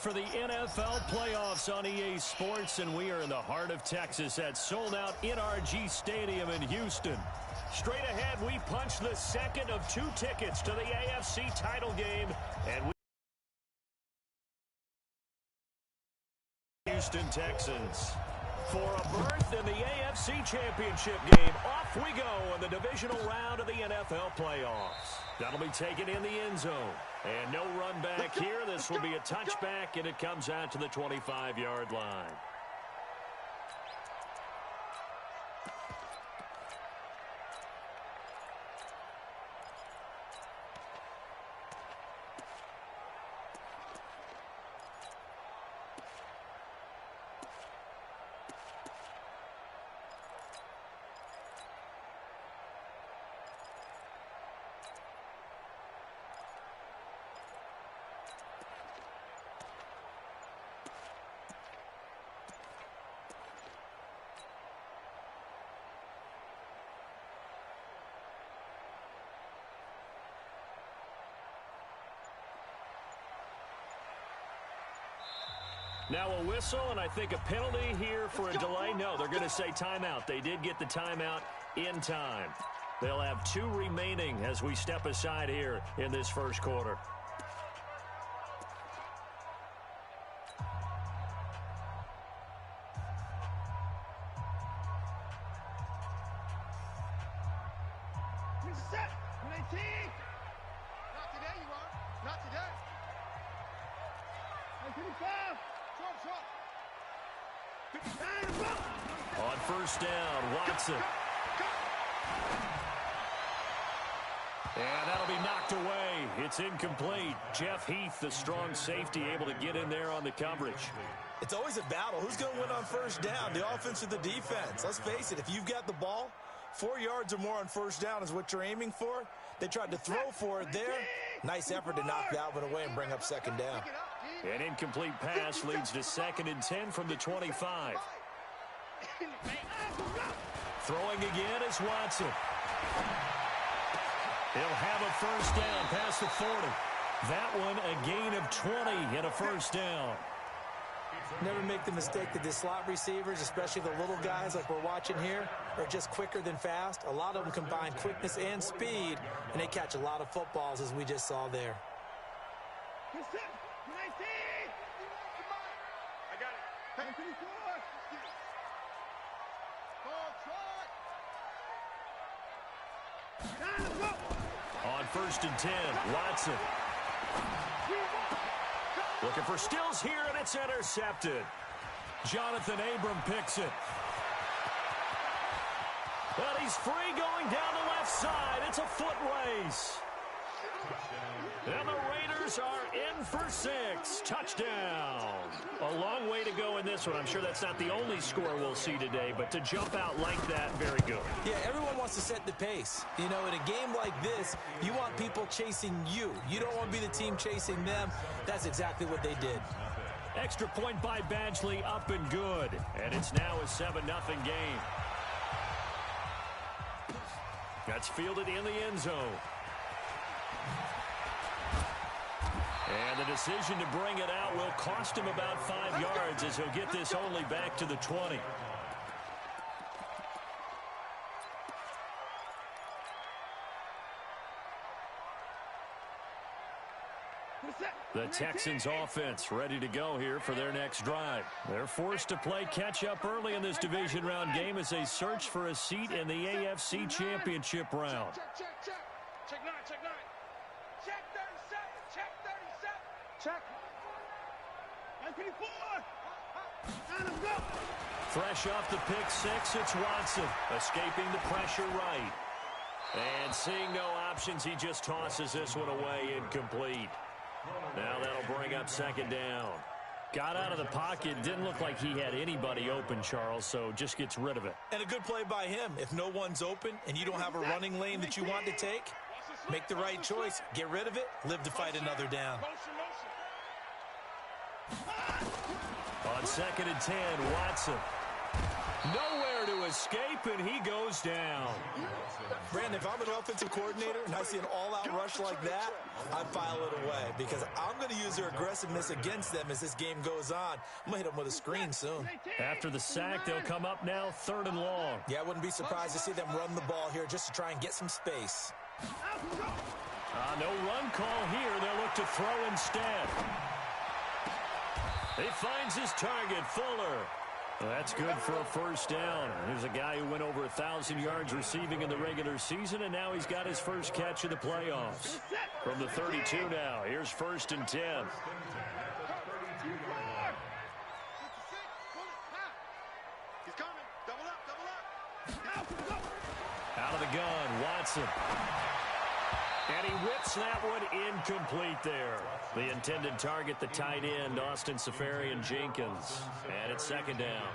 for the NFL playoffs on EA Sports, and we are in the heart of Texas at sold-out NRG Stadium in Houston. Straight ahead, we punch the second of 2 tickets to the AFC title game, and we Houston Texans for a berth in the AFC Championship game. Off we go in the divisional round of the NFL playoffs. That'll be taken in the end zone. And no run back here. This will be a touchback, and it comes out to the 25-yard line. Now a whistle, and I think a penalty here for a delay. No, they're going to say timeout. They did get the timeout in time. They'll have 2 remaining as we step aside here in this first quarter. On first down, Watson. And that'll be knocked away. It's incomplete. Jeff Heath, the strong safety, able to get in there on the coverage. It's always a battle. Who's going to win on first down, the offense or the defense? Let's face it, if you've got the ball, 4 yards or more on first down is what you're aiming for. They tried to throw for it there. Nice effort to knock that one away and bring up second down. An incomplete pass leads to 2nd and 10 from the 25. Throwing again is Watson. He'll have a first down past the 40. That one a gain of 20 and a first down. Never make the mistake that the slot receivers, especially the little guys like we're watching here, are just quicker than fast. A lot of them combine quickness and speed, and they catch a lot of footballs, as we just saw there. On first and 10, Watson. Looking for Stills here, and it's intercepted. Jonathan Abram picks it. Well, he's free going down the left side. It's a foot race. And the Raiders are in for 6. Touchdown. A long way to go in this one. I'm sure that's not the only score we'll see today, but to jump out like that, very good. Yeah, everyone wants to set the pace. You know, in a game like this, you want people chasing you. You don't want to be the team chasing them. That's exactly what they did. Extra point by Badgley, up and good. And it's now a 7-0 game. That's fielded in the end zone. And the decision to bring it out will cost him about 5 yards as he'll get this only back to the 20. The Texans offense ready to go here for their next drive. They're forced to play catch-up early in this division round game as they search for a seat in the AFC Championship round. Check 9, check 9. Check 37, check 37. Check. 954. Fresh off the pick 6, it's Watson escaping the pressure right. And seeing no options, he just tosses this one away, incomplete. Now that'll bring up second down. Got out of the pocket, didn't look like he had anybody open, Charles, so just gets rid of it. And a good play by him. If no one's open and you don't have a running lane that you want to take, make the right choice, get rid of it, live to fight another down. On 2nd and 10, Watson. Nowhere to escape, and he goes down. Brandon, if I'm an offensive coordinator and I see an all-out rush like that, I file it away because I'm going to use their aggressiveness against them as this game goes on. I'm going to hit them with a screen soon. After the sack, they'll come up now 3rd and long. Yeah, I wouldn't be surprised to see them run the ball here just to try and get some space. No run call here. They'll look to throw instead. He finds his target, Fuller. Well, that's good for a first down. Here's a guy who went over 1,000 yards receiving in the regular season, and now he's got his first catch in the playoffs. From the 32 now, here's 1st and 10. Out of the gun, Watson. And he whips that one incomplete there. The intended target, the tight end, Austin Safarian-Jenkins. And it's 2nd down.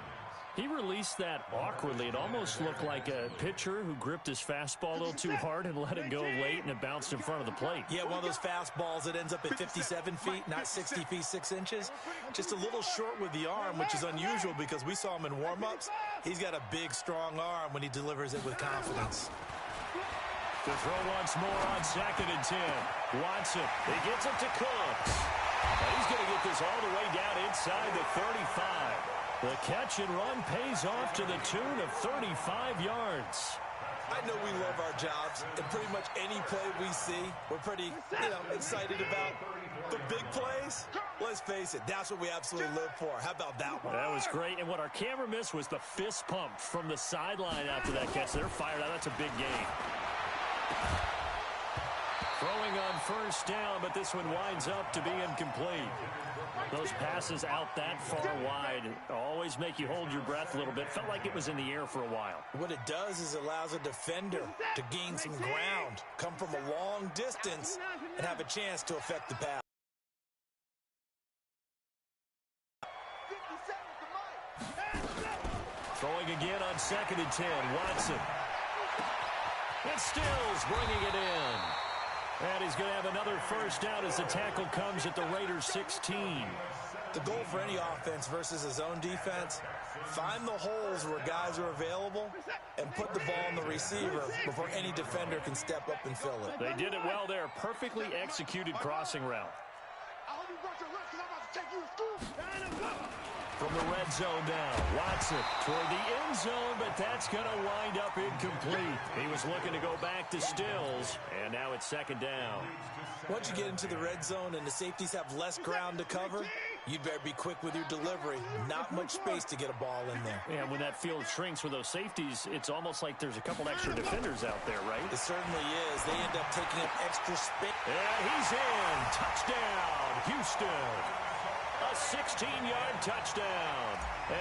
He released that awkwardly. It almost looked like a pitcher who gripped his fastball a little too hard and let it go late, and it bounced in front of the plate. Yeah, one of those fastballs that ends up at 57 feet, not 60 feet, 6 inches. Just a little short with the arm, which is unusual because we saw him in warm-ups. He's got a big, strong arm when he delivers it with confidence. To throw once more on 2nd and 10. Watson, he gets it to Cooks. And he's going to get this all the way down inside the 35. The catch and run pays off to the tune of 35 yards. I know we love our jobs, and pretty much any play we see, we're pretty, excited about. The big plays, let's face it, that's what we absolutely live for. How about that one? That was great, and what our camera missed was the fist pump from the sideline after that catch. They're fired out. That's a big game. Throwing on 1st down, but this one winds up to be incomplete. Those passes out that far wide always make you hold your breath a little bit. Felt like it was in the air for a while. What it does is it allows a defender to gain some ground, come from a long distance, and have a chance to affect the pass. Throwing again on 2nd and 10. Watson. And Stills bringing it in. And he's going to have another first down as the tackle comes at the Raiders' 16. The goal for any offense versus a zone defense, find the holes where guys are available and put the ball on the receiver before any defender can step up and fill it. They did it well there. Perfectly executed crossing route. From the red zone now, Watson toward the end zone, but that's going to wind up incomplete. He was looking to go back to Stills, and now it's 2nd down. Once you get into the red zone and the safeties have less ground to cover, you'd better be quick with your delivery. Not much space to get a ball in there. Yeah, when that field shrinks with those safeties, it's almost like there's a couple extra defenders out there, right? It certainly is. They end up taking up extra space. And he's in. Touchdown, Houston. A 16-yard touchdown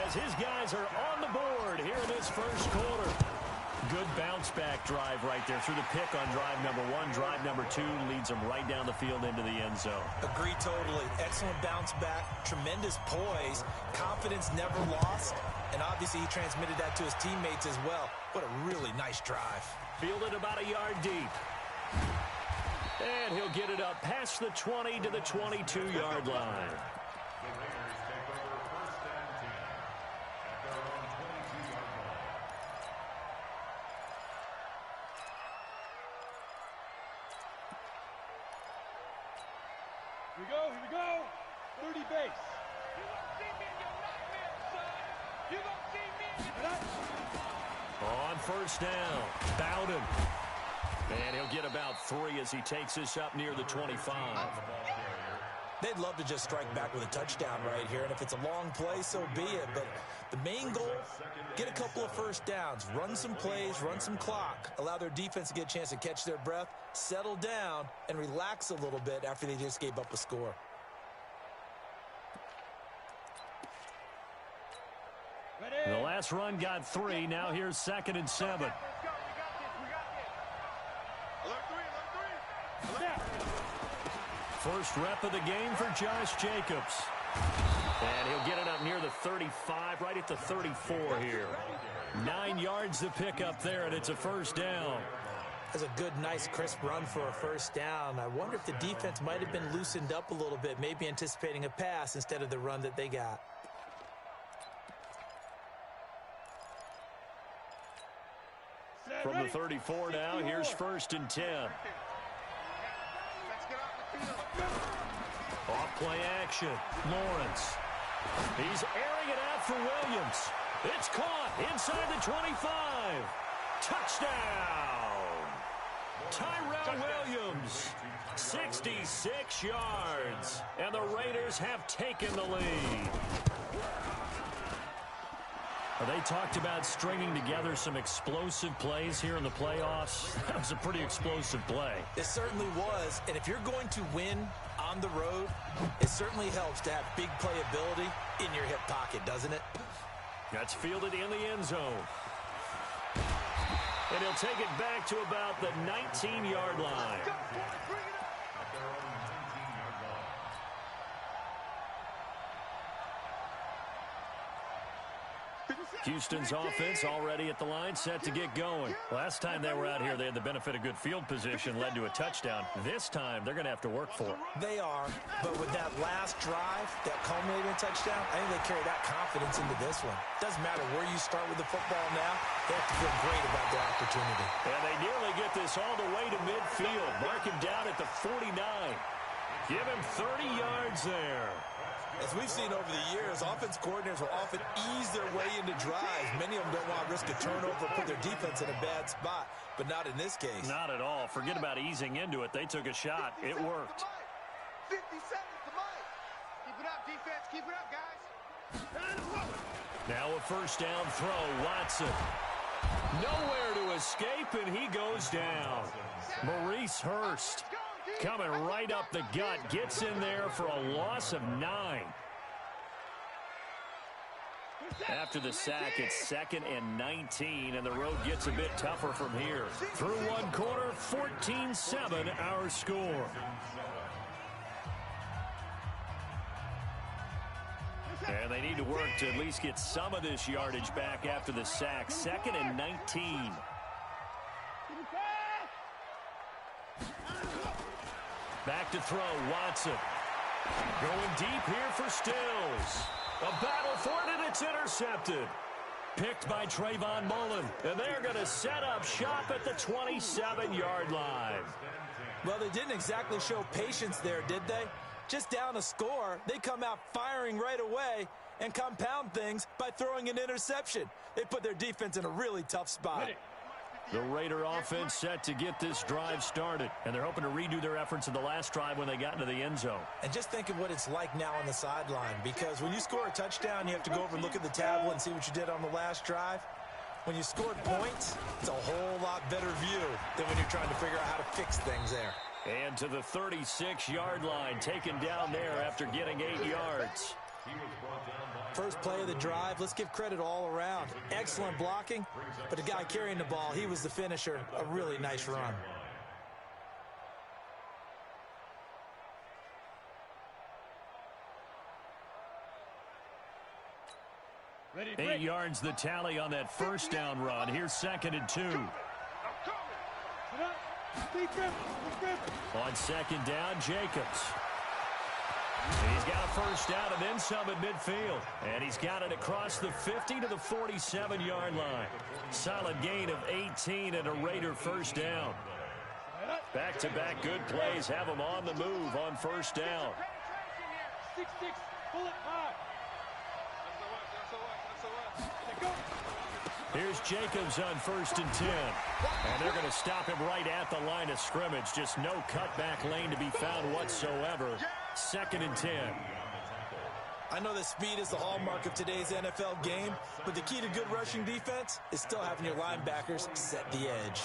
as his guys are on the board here in this first quarter. Good bounce-back drive right there through the pick on drive number 1. Drive number 2 leads them right down the field into the end zone. Agree totally. Excellent bounce-back, tremendous poise, confidence never lost, and obviously he transmitted that to his teammates as well. What a really nice drive. Fielded about a yard deep. And he'll get it up past the 20 to the 22-yard line. Here we go. 30 base. You won't see me in your nightmares, son. You won't see me in your... On 1st down, Bowden. And he'll get about 3 as he takes this up near the 25. They'd love to just strike back with a touchdown right here, and if it's a long play, so be it. But the main goal, get a couple of first downs, run some plays, run some clock, allow their defense to get a chance to catch their breath, settle down, and relax a little bit after they just gave up a score. The last run got 3. Now here's 2nd and 7. First rep of the game for Josh Jacobs. And he'll get it up near the 35, right at the 34 here. 9 yards to pick up there, and it's a first down. That's a good, nice, crisp run for a first down. I wonder if the defense might have been loosened up a little bit, maybe anticipating a pass instead of the run that they got. From the 34 now, here's 1st and 10. Off play action. Lawrence. He's airing it out for Williams. It's caught inside the 25. Touchdown! Tyrell Williams. 66 yards. And the Raiders have taken the lead. They talked about stringing together some explosive plays here in the playoffs. That was a pretty explosive play. It certainly was. And if you're going to win on the road, it certainly helps to have big playability in your hip pocket, doesn't it? That's fielded in the end zone. And he'll take it back to about the 19-yard line. Houston's offense already at the line, set to get going. Last time they were out here, they had the benefit of good field position, led to a touchdown. This time, they're going to have to work for it. They are, but with that last drive, that culminating touchdown, I think they carry that confidence into this one. Doesn't matter where you start with the football now, they have to feel great about their opportunity. And they nearly get this all the way to midfield. Mark him down at the 49. Give him 30 yards there. As we've seen over the years, offense coordinators will often ease their way into drives. Many of them don't want to risk a turnover or put their defense in a bad spot, but not in this case. Not at all. Forget about easing into it. They took a shot. It worked. 50 seconds to Mike. Keep it up, defense. Keep it up, guys. Now a 1st down throw. Watson. Nowhere to escape, and he goes down. Maurice Hurst. Coming right up the gut, gets in there for a loss of 9. After the sack, it's 2nd and 19, and the road gets a bit tougher from here. Through one quarter, 14-7 our score. And they need to work to at least get some of this yardage back after the sack. 2nd and 19. Back to throw, Watson. Going deep here for Stills. A battle for it, and it's intercepted. Picked by Trayvon Mullen. And they're going to set up shop at the 27-yard line. Well, they didn't exactly show patience there, did they? Just down a score, they come out firing right away and compound things by throwing an interception. They put their defense in a really tough spot. The Raider offense set to get this drive started, and they're hoping to redo their efforts in the last drive when they got into the end zone. And just think of what it's like now on the sideline, because when you score a touchdown, you have to go over and look at the tablet and see what you did on the last drive. When you scored points, it's a whole lot better view than when you're trying to figure out how to fix things there. And to the 36-yard line, taken down there after getting 8 yards. First play of the drive, let's give credit all around. Excellent blocking, but the guy carrying the ball, he was the finisher. A really nice run. Ready, 8 yards the tally on that 1st down run. Here's 2nd and 2. On 2nd down, Jacobs. He's got a 1st down and then some at midfield. And he's got it across the 50 to the 47-yard line. Solid gain of 18 and a Raider 1st down. Back-to-back good plays have them on the move on 1st down. 6-6, pull it high. Here's Jacobs on 1st and 10. And they're going to stop him right at the line of scrimmage. Just no cutback lane to be found whatsoever. 2nd and 10. I know that speed is the hallmark of today's NFL game, but the key to good rushing defense is still having your linebackers set the edge.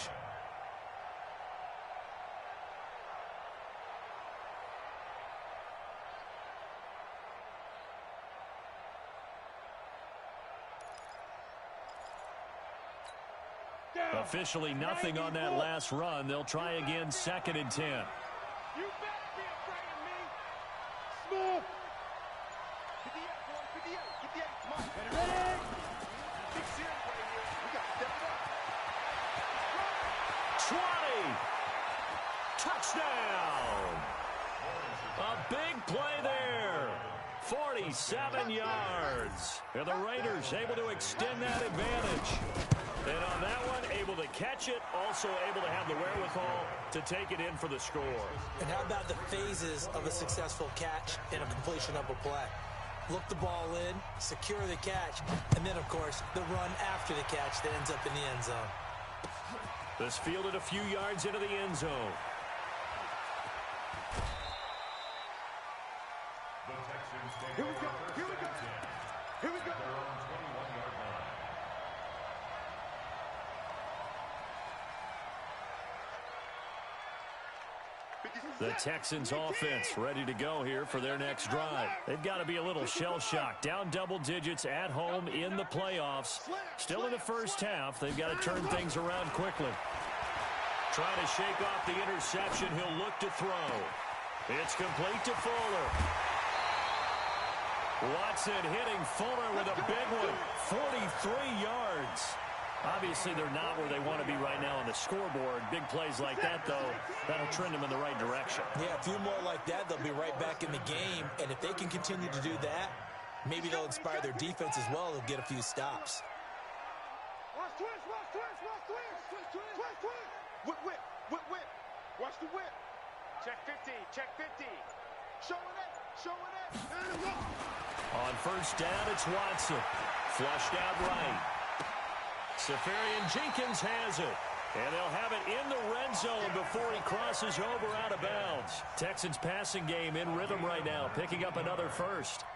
Officially nothing on that last run. They'll try again 2nd and 10. You better be afraid of me. Smooth. 58, boy, 58. 58. Come on. Ready? Big series right here. We got to step it up. 20. Touchdown. A big play there. 47 yards. And the Raiders able to extend that advantage. And on that one, able able to catch it, also able to have the wherewithal to take it in for the score. And how about the phases of a successful catch and a completion of a play? Look the ball in, secure the catch, and then, of course, the run after the catch that ends up in the end zone. This fielded a few yards into the end zone. Here we go. Here we go. Here we go. The Texans offense ready to go here for their next drive. They've got to be a little shell-shocked. Down double digits at home in the playoffs. Still in the first half. They've got to turn things around quickly. Trying to shake off the interception. He'll look to throw. It's complete to Fuller. Watson hitting Fuller with a big one. 43 yards. Obviously, they're not where they want to be right now on the scoreboard. Big plays like that, though, that'll trend them in the right direction. Yeah, a few more like that, they'll be right back in the game. And if they can continue to do that, maybe they'll inspire their defense as well. They'll get a few stops. Watch twist, watch twist, watch twist. Twist, twist. Whip, whip, whip, whip. Watch the whip. Check 50, check 50. Showing it, showing it. On first down, it's Watson. Flushed out right. Safarian Jenkins has it. And they'll have it in the red zone before he crosses over out of bounds. Texans passing game in rhythm right now, picking up another first.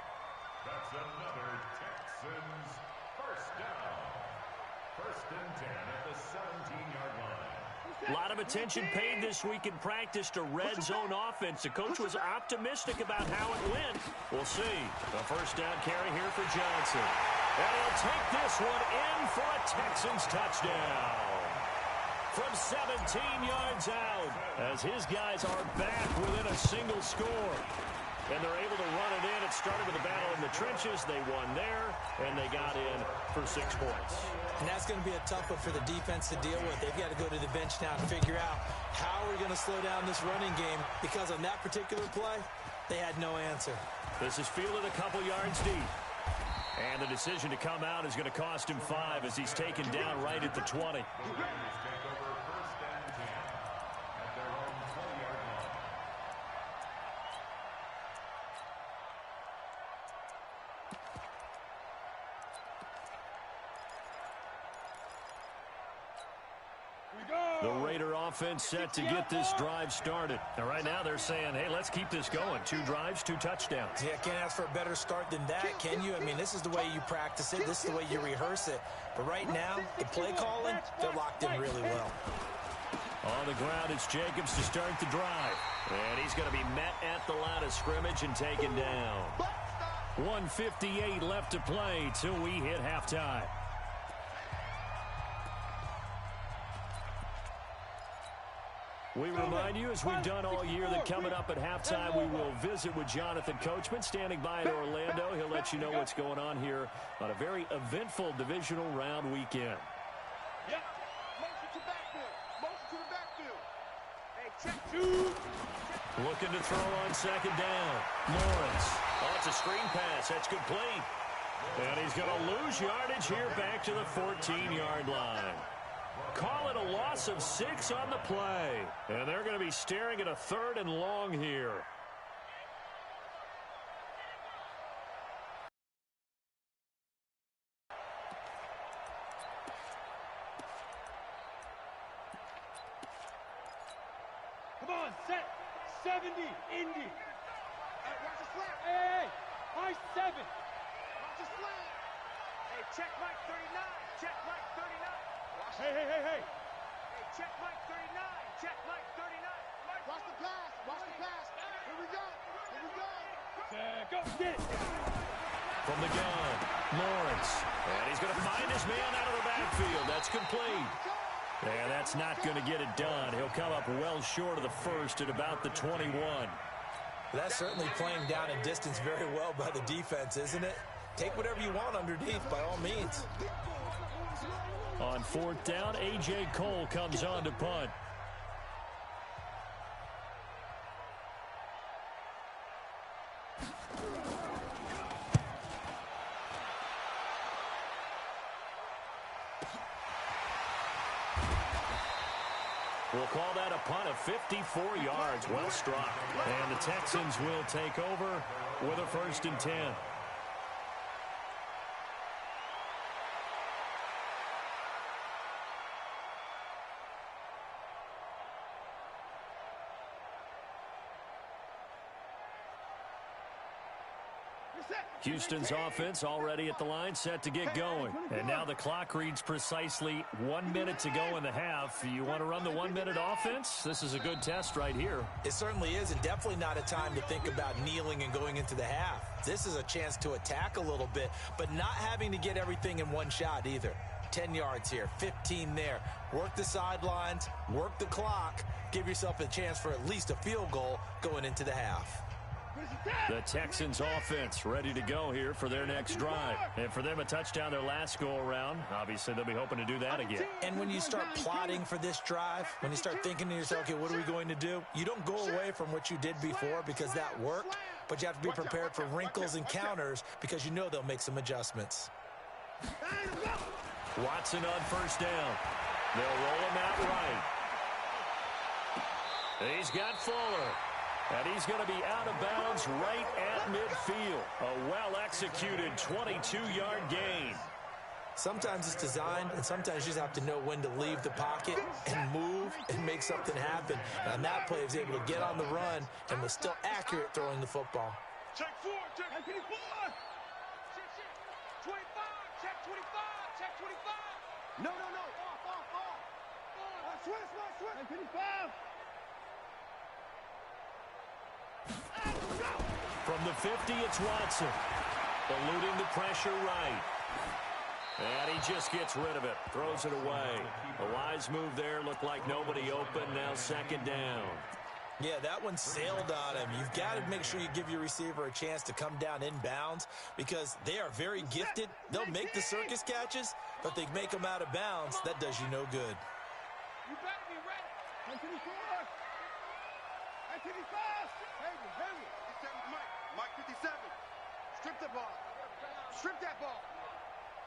That's another Texans first down. First and 10 at the 17-yard line. A lot of attention paid this week in practice to red zone offense. The coach was optimistic about how it went. We'll see. The first down carry here for Johnson. And he'll take this one in for a Texans touchdown. From 17 yards out, as his guys are back within a single score. And they're able to run it in. It started with a battle in the trenches. They won there, and they got in for 6 points. And that's going to be a tough one for the defense to deal with. They've got to go to the bench now and figure out how we're going to slow down this running game, because on that particular play, they had no answer. This is fielded a couple yards deep. And the decision to come out is going to cost him 5 as he's taken down right at the 20. Take over first and 10 at their own 20-yard line. The Raider offense set to get this drive started. And right now they're saying, hey, let's keep this going. 2 drives, 2 touchdowns. Yeah, can't ask for a better start than that, can you? I mean, this is the way you practice it. This is the way you rehearse it. But right now, the play calling, they're locked in really well. On the ground, it's Jacobs to start the drive. And he's going to be met at the line of scrimmage and taken down. 1:58 left to play till we hit halftime. We remind you, as we've done all year, that coming up at halftime, we will visit with Jonathan Coachman, standing by in Orlando. He'll let you know what's going on here on a very eventful divisional round weekend. Yep. Motion to backfield. Motion to the backfield. Hey, check 2. Looking to throw on second down. Lawrence. Oh, it's a screen pass. That's complete. And he's going to lose yardage here back to the 14-yard line. Call it a loss of 6 on the play. And they're going to be staring at a 3rd and long here. Come on, set. 70, Indy. Hey, watch the slant. Hey, high 7. Watch the slant. Hey, check Mike 39. Check Mike 39. Hey, hey, hey, hey. Hey, check Mike 39. Check Mike 39. Watch the pass. Watch the pass. Here we go. Here we go. Go. Get it. From the gun, Lawrence. And he's going to find his man out of the backfield. That's complete. And that's not going to get it done. He'll come up well short of the first at about the 21. That's certainly playing down a distance very well by the defense, isn't it? Take whatever you want underneath, by all means. On 4th down, A.J. Cole comes on to punt. We'll call that a punt of 54 yards. Well struck. And the Texans will take over with a 1st and 10. Houston's offense already at the line, set to get going. And now the clock reads precisely 1 minute to go in the half. You want to run the 1 minute offense? This is a good test right here. It certainly is, and definitely not a time to think about kneeling and going into the half. This is a chance to attack a little bit, but not having to get everything in one shot either. 10 yards here, 15 there. Work the sidelines, work the clock, give yourself a chance for at least a field goal going into the half. The Texans offense ready to go here for their next drive. And for them, a touchdown their last go-around. Obviously, they'll be hoping to do that again. And when you start plotting for this drive, when you start thinking to yourself, okay, what are we going to do? You don't go away from what you did before because that worked, but you have to be prepared for wrinkles and counters because you know they'll make some adjustments. Watson on 1st down. They'll roll him out right. He's got Fuller. And he's going to be out of bounds right at midfield. A well-executed 22-yard gain. Sometimes it's designed, and sometimes you just have to know when to leave the pocket and move and make something happen. And on that play, he was able to get on the run and was still accurate throwing the football. Check 4, check 24. Check 25, check 25, check 25. No. Off. Switch. 25. From the 50, it's Watson. Eluding the pressure right. And he just gets rid of it. Throws it away. A wise move there. Looked like nobody open. Now 2nd down. Yeah, that one sailed on him. You've got to make sure you give your receiver a chance to come down inbounds because they are very gifted. They'll make the circus catches, but they make them out of bounds. That does you no good. You better be ready. 24. 55. Heavy. Mike 57. Strip the ball. Strip that ball.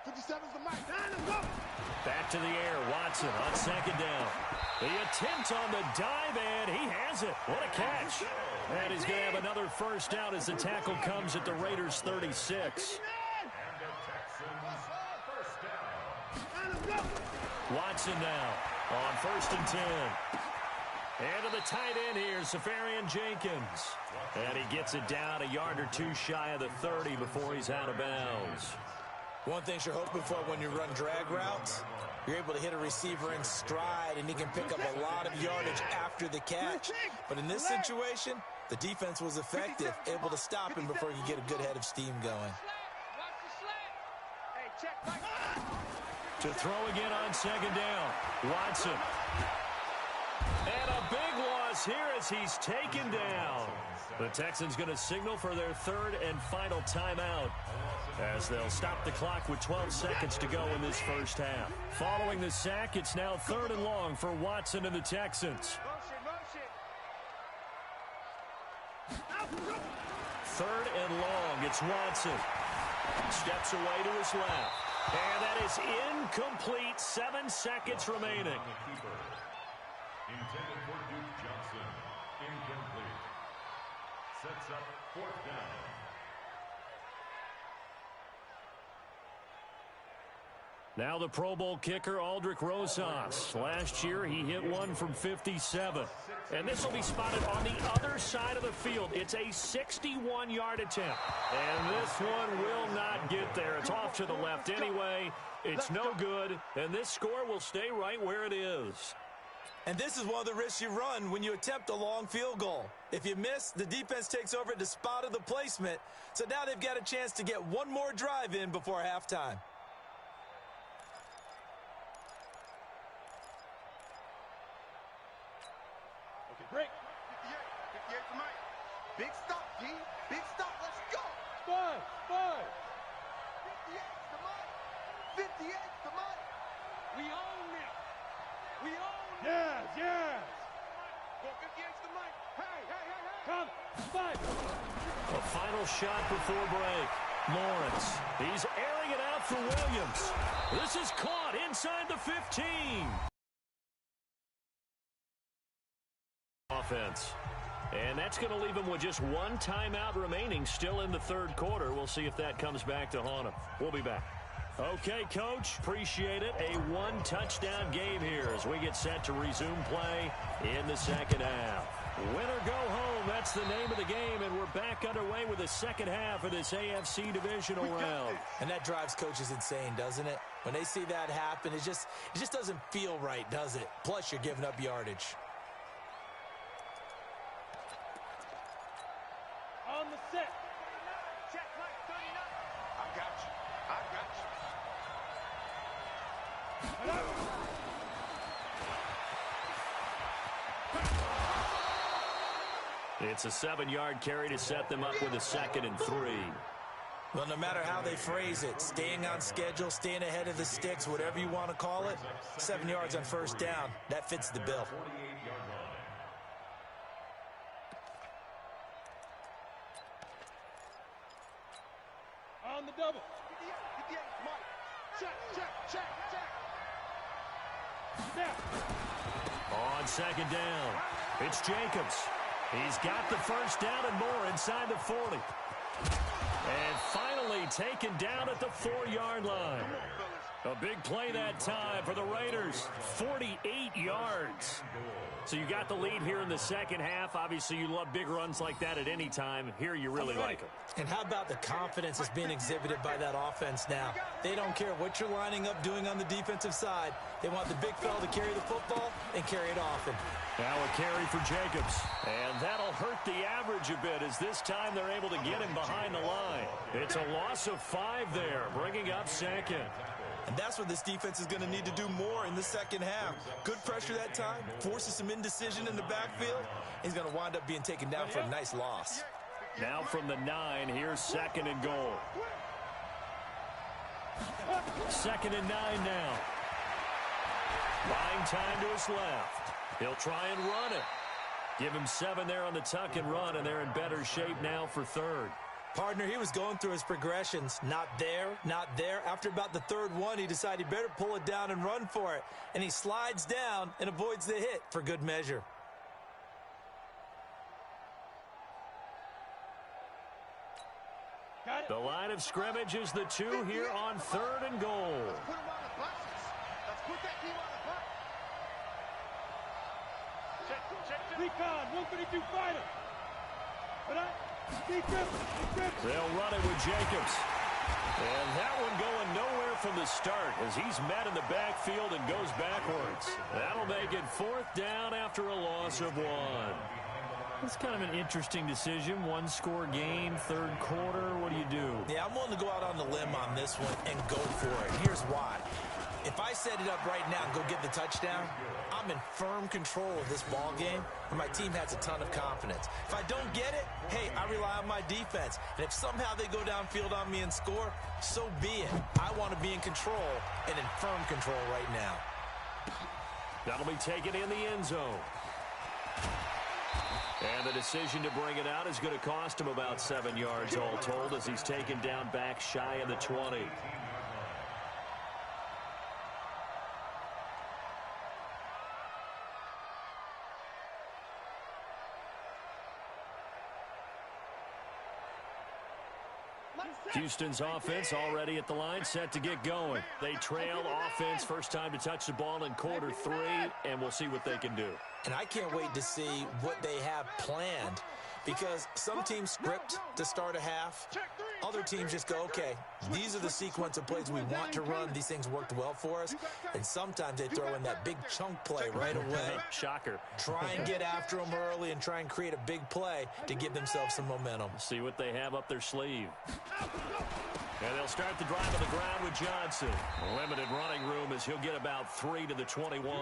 57's the Mike. Back to the air. Watson on 2nd down. The attempt on the dive, and he has it. What a catch. And he's going to have another 1st down as the tackle comes at the Raiders' 36. Watson now on 1st and 10. And to the tight end here, Safarian Jenkins. And he gets it down a yard or two shy of the 30 before he's out of bounds. One thing you're hoping for when you run drag routes, you're able to hit a receiver in stride, and he can pick up a lot of yardage after the catch. But in this situation, the defense was effective, able to stop him before he could get a good head of steam going. To throw again on 2nd down, Watson. And a big loss here as he's taken down. The Texans going to signal for their 3rd and final timeout as they'll stop the clock with 12 seconds to go in this 1st half. Following the sack, it's now 3rd and long for Watson and the Texans. 3rd and long, it's Watson. Steps away to his left. And that is incomplete. 7 seconds remaining. Intended for Duke Johnson. Incomplete. Sets up 4th down. Now the Pro Bowl kicker, Aldrick Rosas. Last year, he hit one from 57. And this will be spotted on the other side of the field. It's a 61-yard attempt. And this one will not get there. It's off to the left anyway. It's no good. And this score will stay right where it is. And this is one of the risks you run when you attempt a long field goal. If you miss, the defense takes over at the spot of the placement. So now they've got a chance to get one more drive in before halftime. Okay, break. 58 for Mike. Big stop, D. Big stop. Let's go. 5. 58 to Mike. 58 to Mike. We own it. We own it. Yes. Go 58 to Mike. Hey. Come. 5. A final shot before break. Lawrence. He's airing it out for Williams. This is caught inside the 15. offense. And that's going to leave them with just one timeout remaining still in the third quarter. We'll see if that comes back to haunt them. We'll be back. Okay, Coach, appreciate it. A one-touchdown game here as we get set to resume play in the second half. Win or go home, that's the name of the game, and we're back underway with the second half of this AFC divisional round. And that drives coaches insane, doesn't it? When they see that happen, it just doesn't feel right, does it? Plus, you're giving up yardage. On the set. Check right 39. I got you. It's a 7-yard carry to set them up with a 2nd and 3. Well, no matter how they phrase it, staying on schedule, staying ahead of the sticks, whatever you want to call it, 7 yards on first down, that fits the bill. On the double. Check. Snap. On second down, it's Jacobs. He's got the first down and more inside the 40. And finally taken down at the 4-yard line. A big play that time for the Raiders. 48 yards. So you got the lead here in the second half. Obviously, you love big runs like that at any time. Here, you really like them. And how about the confidence that's being exhibited by that offense now? They don't care what you're lining up doing on the defensive side. They want the big fella to carry the football and carry it often. Now a carry for Jacobs. And that'll hurt the average a bit as this time they're able to get him behind the line. It's a loss of 5 there, bringing up 2nd. And that's what this defense is going to need to do more in the second half. Good pressure that time, forces some indecision in the backfield. He's going to wind up being taken down for a nice loss. Now from the 9, here's 2nd and goal. 2nd and 9 now. Buying time to his left. He'll try and run it. Give him 7 there on the tuck and run, and they're in better shape now for 3rd. Partner, he was going through his progressions. Not there, not there. After about the 3rd one, he decided he better pull it down and run for it. And he slides down and avoids the hit for good measure. The line of scrimmage is the 2 here on 3rd and goal. Let's put him on the buses. Let's put that team on the bus. Check. Recon, 132 fighter. They'll run it with Jacobs. And that one going nowhere from the start as he's met in the backfield and goes backwards. That'll make it 4th down after a loss of 1. It's kind of an interesting decision. 1-score game, 3rd quarter. What do you do? Yeah, I'm willing to go out on the limb on this one and go for it. Here's why. If I set it up right now and go get the touchdown, I'm in firm control of this ball game, and my team has a ton of confidence. If I don't get it, hey, I rely on my defense. And if somehow they go downfield on me and score, so be it. I want to be in control and in firm control right now. That'll be taken in the end zone. And the decision to bring it out is going to cost him about 7 yards all told as he's taken down back shy of the 20. Houston's offense already at the line, set to get going. They trail offense, first time to touch the ball in quarter 3, and we'll see what they can do. And I can't wait to see what they have planned, because some teams script to start a half. Other teams just go, okay, these are the sequence of plays we want to run. These things worked well for us. And sometimes they throw in that big chunk play right away. Shocker. Try and get after them early and try and create a big play to give themselves some momentum. See what they have up their sleeve. And they'll start the drive on the ground with Johnson. Limited running room as he'll get about 3 to the 21.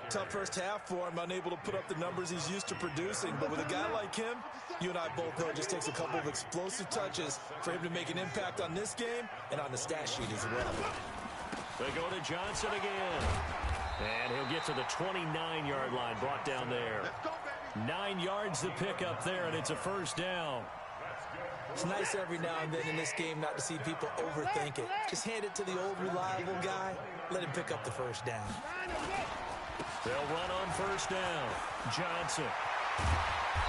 Tough first half for him, unable to put up the numbers he's used to producing. But with a guy like him, you and I both know it just takes a couple of explosive touches for him to make an impact on this game and on the stat sheet as well. They go to Johnson again. And he'll get to the 29-yard line, brought down there. 9 yards to pick up there, and it's a first down. It's nice every now and then in this game not to see people overthink it. Just hand it to the old reliable guy. Let him pick up the first down. They'll run on first down. Johnson.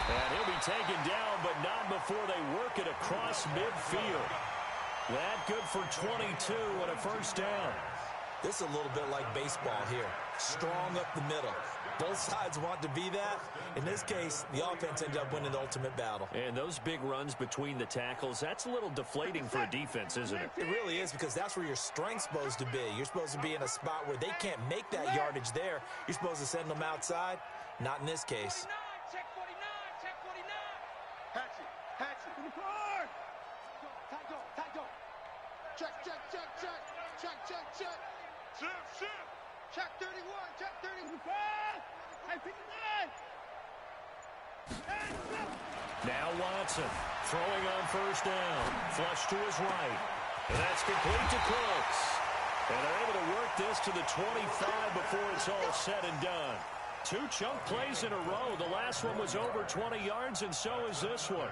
And he'll be taken down, but not before they work it across midfield. That good for 22 and a first down. This is a little bit like baseball here. Strong up the middle. Both sides want to be that. In this case, the offense ended up winning the ultimate battle. And those big runs between the tackles, that's a little deflating for a defense, isn't it? It really is, because that's where your strength's supposed to be. You're supposed to be in a spot where they can't make that yardage there. You're supposed to send them outside. Not in this case. Check 49, check 49. Hatchet, hatchet. In the car. Tight go. Check. Shift. Check 31, check 31. Hey, 59. Now Watson throwing on first down. Flush to his right. And that's complete to Cooks. And they're able to work this to the 25 before it's all said and done. 2 chunk plays in a row. The last one was over 20 yards, and so is this one.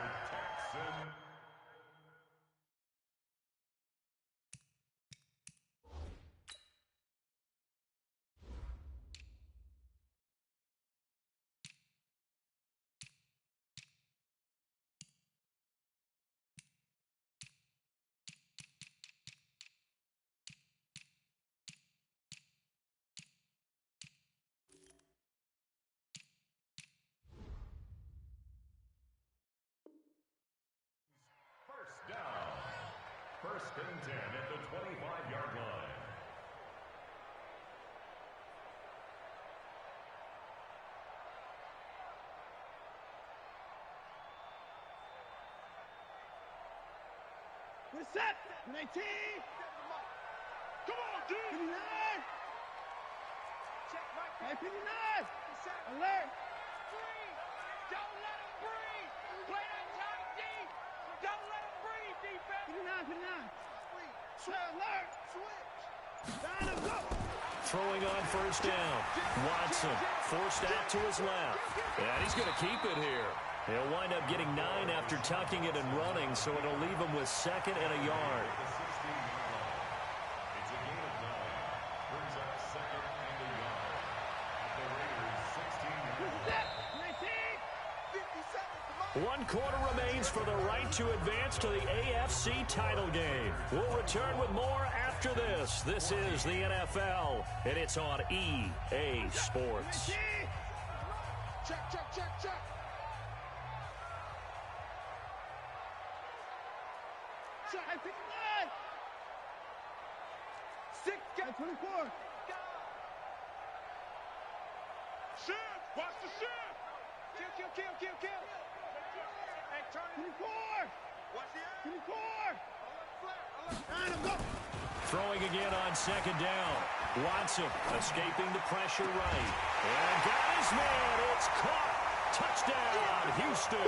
First and 10 at the 25-yard line. We're set. 19. Come on, dude. 59. Check right. Hey, 59. Alert. Breathe. Don't let him breathe. Play that tight deep. Don't let him breathe, defense. 59. Alert. Switch. Down and go. Throwing on first down. Watson forced out to his left. And he's going to keep it here. He'll wind up getting 9 after tucking it and running, so it'll leave him with 2nd and a yard. It's a gain of 9. Brings up 2nd and a yard. At the Raiders' 16-yard line. 1 quarter remains for the right to advance to the AFC title game. We'll return with more after this. This is the NFL, and it's on EA Sports. Check. I pick 9. 6, get 24. Shift. Watch the shift. Kill. Hey, turn 24. Watch the air. 24. Go. Throwing again on 2nd down. Watson escaping the pressure right. And got his man. It's caught. Touchdown, Houston.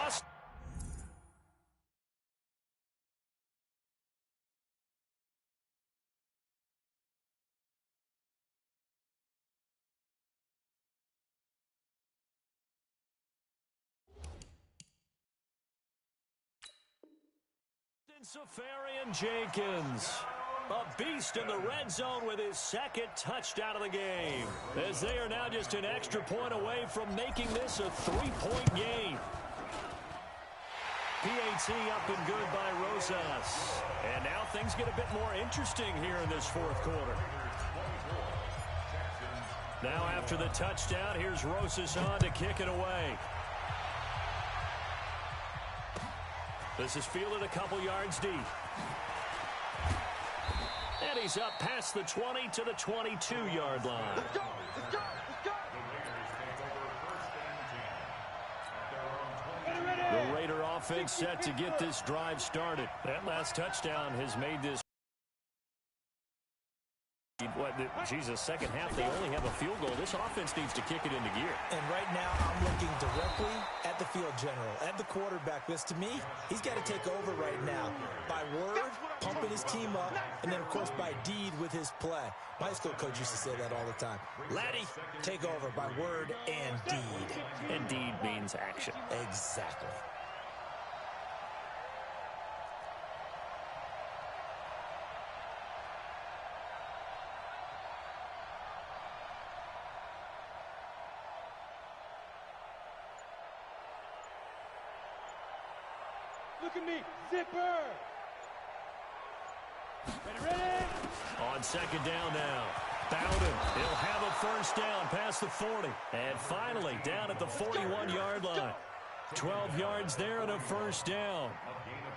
Austin. Safarian-Jenkins, a beast in the red zone with his 2nd touchdown of the game, as they are now just an extra point away from making this a 3-point game. PAT up and good by Rosas. And now things get a bit more interesting here in this 4th quarter. Now after the touchdown, here's Rosas on to kick it away. This is fielded a couple yards deep. And he's up past the 20 to the 22-yard line. Let's go. The Raider offense set to get this drive started. That last touchdown has made this. Second half, they only have a field goal. This offense needs to kick it into gear. And right now, I'm looking directly at the field general, at the quarterback. Because to me, he's got to take over right now. By word, pumping his team up, and then, of course, by deed with his play. My high school coach used to say that all the time. Laddie, take over by word and deed. And deed means action. Exactly. Look at me. Zipper. Ready? On second down now. Bowden. He'll have a first down past the 40. And finally down at the 41-yard line. 12 yards there and a first down.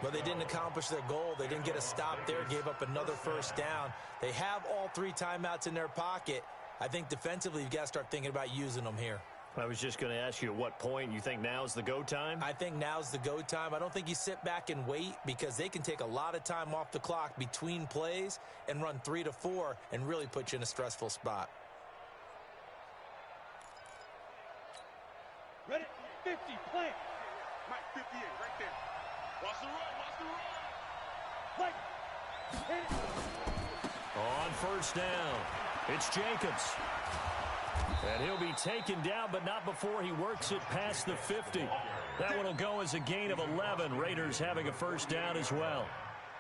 Well, they didn't accomplish their goal. They didn't get a stop there, gave up another first down. They have all 3 timeouts in their pocket. I think defensively you've got to start thinking about using them here. I was just going to ask you at what point you think now's the go time? I think now's the go time. I don't think you sit back and wait because they can take a lot of time off the clock between plays and run 3 to 4 and really put you in a stressful spot. Ready? 50, plant. Mike, 58, right there. Watch the run. Mike. Hit it. On first down, it's Jacobs. And he'll be taken down, but not before he works it past the 50. That one will go as a gain of 11. Raiders having a first down as well.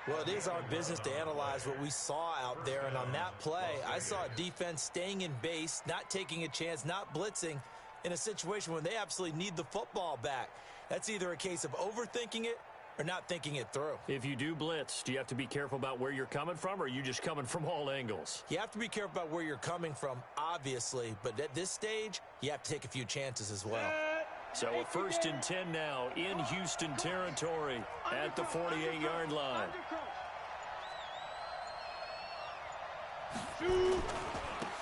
Well, it is our business to analyze what we saw out there. And on that play, I saw a defense staying in base, not taking a chance, not blitzing in a situation when they absolutely need the football back. That's either a case of overthinking it or not thinking it through. If you do blitz, do you have to be careful about where you're coming from, or are you just coming from all angles? You have to be careful about where you're coming from, obviously. But at this stage, you have to take a few chances as well. So a first and 10 now in Houston territory at the 48-yard line.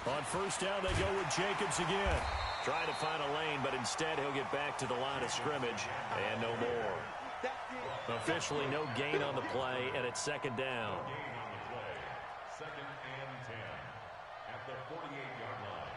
On first down, they go with Jacobs again. Trying to find a lane, but instead he'll get back to the line of scrimmage and no more. Officially no gain on the play, and it's second down. Second and 10 at the 48-yard line.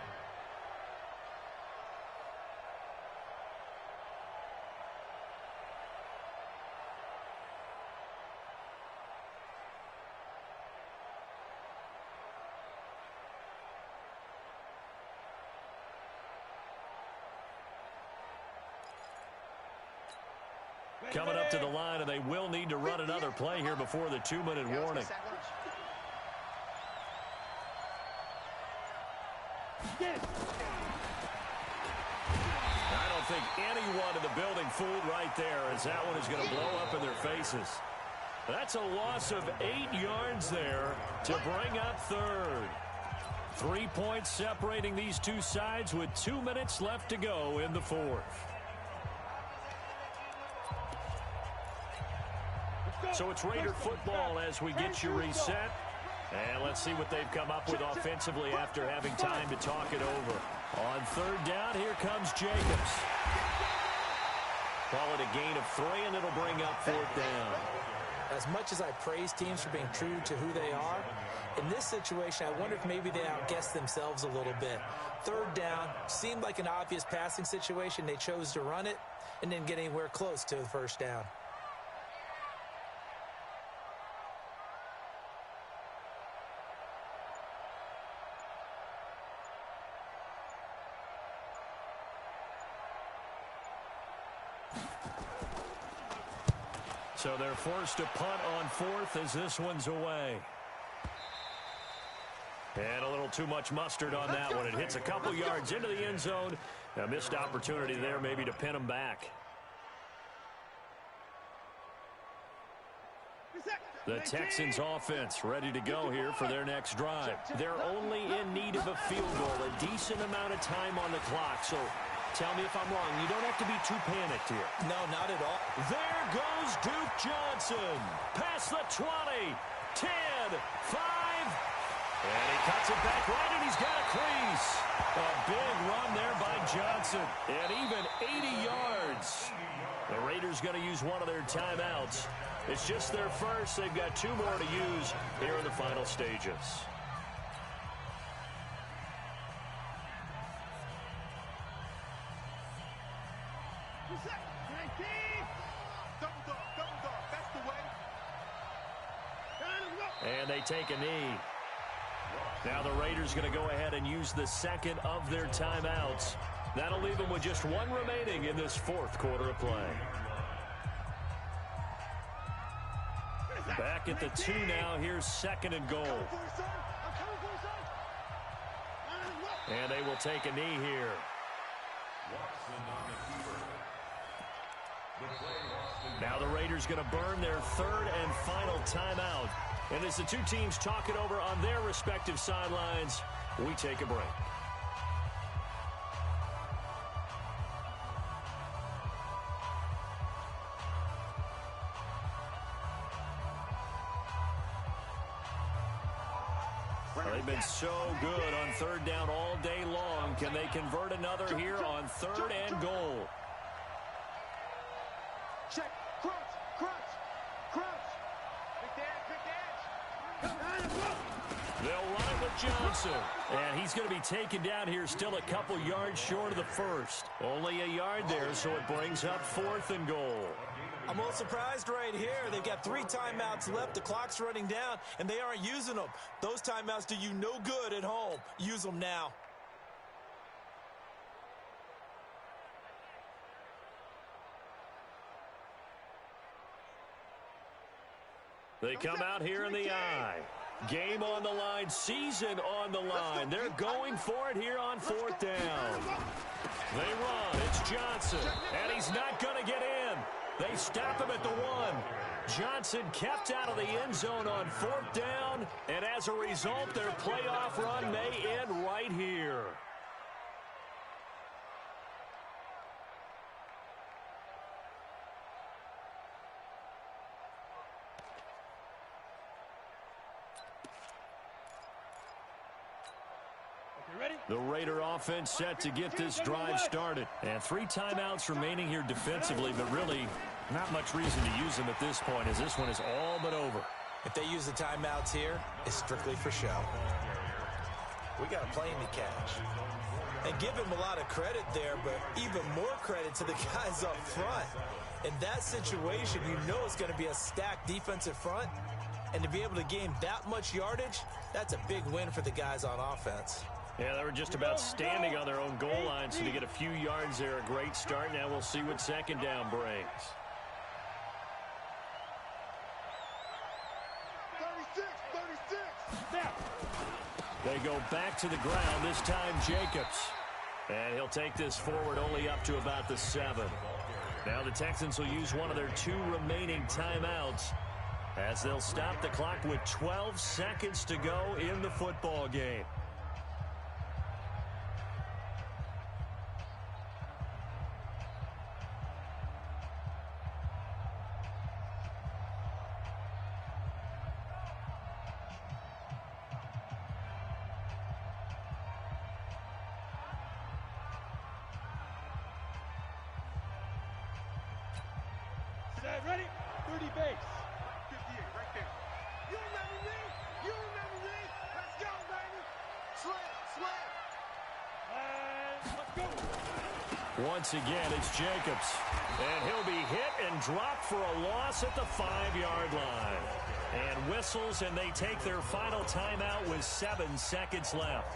Coming up to the line, and they will need to run another play here before the 2-minute warning. I don't think anyone in the building fooled right there, as that one is going to blow up in their faces. That's a loss of 8 yards there to bring up third. 3 points separating these two sides with 2 minutes left to go in the fourth. So it's Raider football as we get you reset. And let's see what they've come up with offensively after having time to talk it over. On third down, here comes Jacobs. Call it a gain of 3, and it'll bring up fourth down. As much as I praise teams for being true to who they are, in this situation, I wonder if maybe they outguessed themselves a little bit. Third down seemed like an obvious passing situation. They chose to run it and didn't get anywhere close to the first down. So they're forced to punt on fourth as this one's away. And a little too much mustard on that one. It hits a couple yards into the end zone. A missed opportunity there maybe to pin them back. The Texans offense ready to go here for their next drive. They're only in need of a field goal, a decent amount of time on the clock. So tell me if I'm wrong. You don't have to be too panicked here. No, not at all. There goes Duke Johnson. Past the 20, 10, 5. And he cuts it back right, and he's got a crease. A big run there by Johnson. And even 80 yards. The Raiders going to use one of their timeouts. It's just their first. They've got 2 more to use here in the final stages. And they take a knee. Now the Raiders going to go ahead and use the second of their timeouts. That'll leave them with just 1 remaining in this fourth quarter of play. Back at the 2 now. Here's second and goal. And they will take a knee here. Now the Raiders going to burn their third and final timeout. And as the two teams talk it over on their respective sidelines, we take a break. They've been so good on third down all day long. Can they convert another here on third and goal? Check. Crunch. Big dash. They'll run it with Johnson. And he's going to be taken down here still a couple yards short of the first. Only a yard there, so it brings up fourth and goal. I'm a little surprised right here. They've got 3 timeouts left. The clock's running down, and they aren't using them. Those timeouts do you no good at home. Use them now. They come out here in the eye. Game on the line, season on the line. They're going for it here on fourth down. They run. It's Johnson, and he's not going to get in. They stop him at the 1. Johnson kept out of the end zone on fourth down, and as a result, their playoff run may end right here. The Raider offense set to get this drive started. And 3 timeouts remaining here defensively, but really not much reason to use them at this point as this one is all but over. If they use the timeouts here, it's strictly for show. We got a plane to catch. And give him a lot of credit there, but even more credit to the guys up front. In that situation, you know it's going to be a stacked defensive front. And to be able to gain that much yardage, that's a big win for the guys on offense. Yeah, they were just about standing on their own goal line, so to get a few yards there, a great start. Now we'll see what second down brings. 36. They go back to the ground, this time Jacobs. And he'll take this forward only up to about the 7. Now the Texans will use one of their 2 remaining timeouts as they'll stop the clock with 12 seconds to go in the football game. Ready? 30 base. 58 right there. You remember me? You remember me? Let's go, baby. Slam. And let's go. Once again, it's Jacobs. And he'll be hit and dropped for a loss at the 5-yard line. And whistles, and they take their final timeout with 7 seconds left.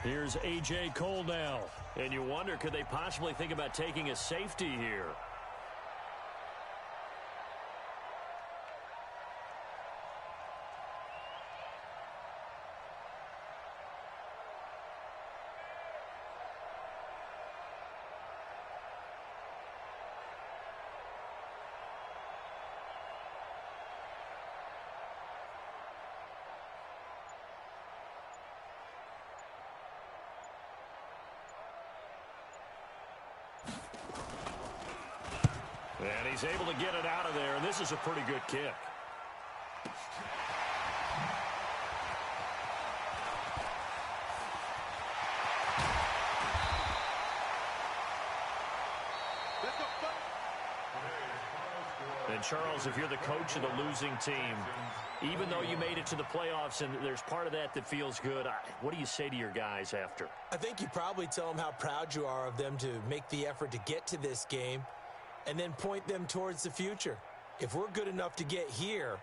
Here's A.J. Cole now. And you wonder, could they possibly think about taking a safety here? And he's able to get it out of there, and this is a pretty good kick. And Charles, if you're the coach of the losing team, even though you made it to the playoffs and there's part of that that feels good, what do you say to your guys after? I think you probably tell them how proud you are of them to make the effort to get to this game and then point them towards the future. If we're good enough to get here,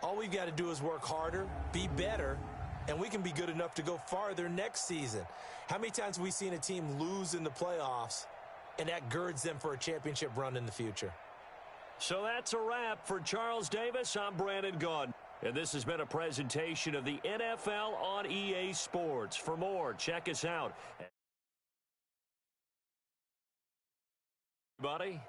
all we've got to do is work harder, be better, and we can be good enough to go farther next season. How many times have we seen a team lose in the playoffs, and that girds them for a championship run in the future? So that's a wrap. For Charles Davis, I'm Brandon Gaudin. And this has been a presentation of the NFL on EA Sports. For more, check us out. Buddy.